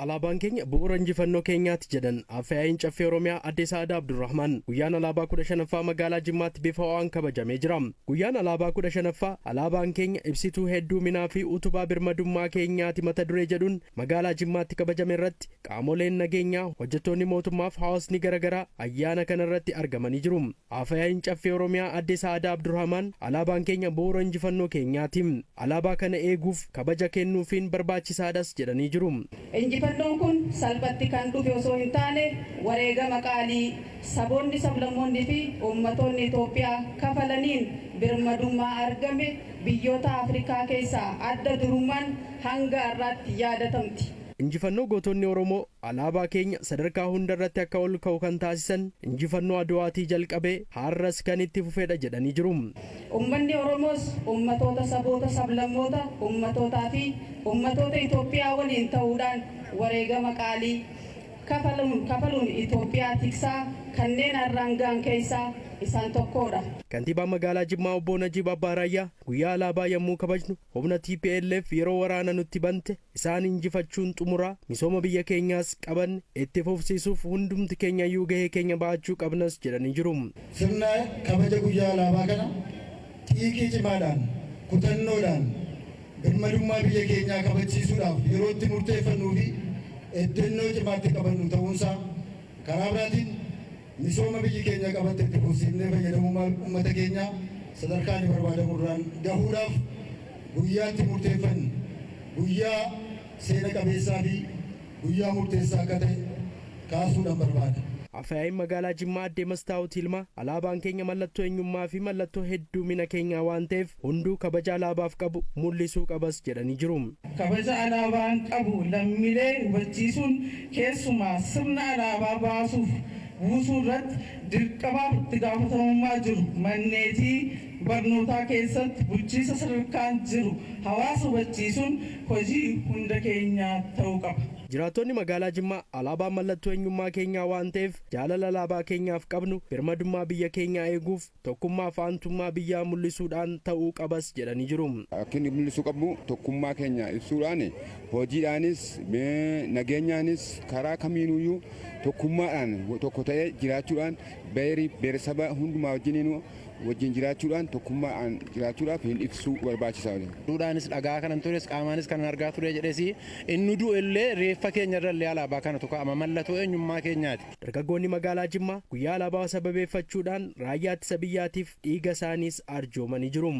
Alaabaan keenya bu'uura injifannoo keenyaatti jedhan Afyaa'in Caffee Oromiyaa Adde Sa'aadaa Abdurrahman guyyaan alaabaa 15ffaa magaalaa Jimmaatti bifa ho'aan kabajamee jira. Guyyaan alaabaa 15ffaa alaabaan keenya ibsituu hedduminaa fi utubaa birmadummaa keenyaati mata duree jedhuun magaalaa Jimmaatti kabajame irratti qaamoleen nageenyaa, hojjettoonni mootummaaf hawaasni garaagaraa ayyaana kana irratti argamanii jiru. Afyaa'in Caffee Oromiyaa Adde Sa'aadaa Abdurrahman alaabaan keenya bu'uura injifannoo keenyaati. Alaabaa kana eeguuf kabaja kennuufiin barbaachisaadhas jedhanii jiru. Injifannoon kun salphatti kan dhufe osoo hin taane wareegama qaalii saboonni sablammoonni fi uummattoonni Itoophiyaa kafalaniin birmadummaa argame biyyoota Afrikaa keessaa adda durummaan hanga har'aatti yaadatamti. Injifannoo gootonni Oromoo alaabaa keenya sadarkaa hundarratti akka ol ka'u kan taasisan injifannoo Adwaatii jalqabee har'as kan itti fufedha jedhanii jiru. Uummanni Oromoos uummattoota saboota sablammoota uummattootaa fi uummattoota Itoophiyaa waliin ta'uudhaan wareegama qaalii kafaluun Itoophiyaa tiksaa kanneen har'aan gahan keessaa isaan tokkodha. Kantiibaa magaalaa Jimmaa Obbo Najiib Abbaaraayyaa guyyaa alaabaa yommuu kabajnu humna TPLF yeroo waraana nutti bante isaan injifachuun xumuraa misooma biyya keenyaas qaban itti fufsiisuuf hundumti keenya iyyuu gahee keenya ba'achuu qabnas jedhanii jiru. Sirna kabaja guyyaa alaabaa kana xiiqii cimaadhaan kutannoodhaan birmadummaa biyya keenyaa kabachiisuudhaaf yeroo itti murteeffannuu fi eddennoo cimaatti qabannu ta'uunsaa karaa biraatiin misooma biyyi keenya qabatte itti fufsiifnee fayyadamummaa uummata keenyaa sadarkaa inni barbaadamuudhaan gahuudhaaf guyyaatti murteeffannu guyyaa seena qabeessaa fi guyyaa murteessaa akka ta'e kaasuudhaan barbaada. Afyaa'in magaalaa Jimmaa Adde Mastaawot Ilmaa alaabaan keenya mallattoo eenyummaa fi mallattoo heddumina keenyaa waan ta'eef hunduu kabaja alaabaaf qabu mul'isuu qabas jedhanii jiru. Kabaja alaabaan qabu lammiilee hubachiisuun keessumaa sirna alaabaa baasuuf buusuu irratti dirqamaaf itti gaafatamummaa jiru manneetii barnootaa keessatti bulchiinsa sadarkaan jiru hawaasa hubachiisuun hojii hunda keenyaa ta'uu qaba. Jiraattonni magaalaa Jimmaa alaabaan mallattoo eenyummaa keenyaa waan ta'eef jaalala alaabaa keenyaaf qabnu birmadummaa biyya keenyaa eeguuf tokkummaa fi aantummaa biyyaa mul'isuudhaan ta'uu qabas jedhanii jiru. Akka inni mul'isuu qabu tokkummaa keenya ibsuudhaan hojiidhaanis nageenyaanis karaa kamiinuyyuu tokkummaadhaan tokko ta'ee jiraachuudhaan beersaba hundumaa wajjin jiraachuudhaan tokkummaadhaan jiraachuudhaaf hin ibsuu barbaachisaa ture. Duudhaanis dhagaa kanan tures qaamaanis kanan argaa ture jedhesi inni du'u illee reeffa keenya irrallee alaabaa kana tokko amma mallattoo eenyummaa keenyaati. Dargaggoonni magaalaa Jimmaa guyyaa alaabaa sababeeffachuudhaan raayyaa ittisa biyyaatiif dhiiga isaaniis arjoomanii jiru.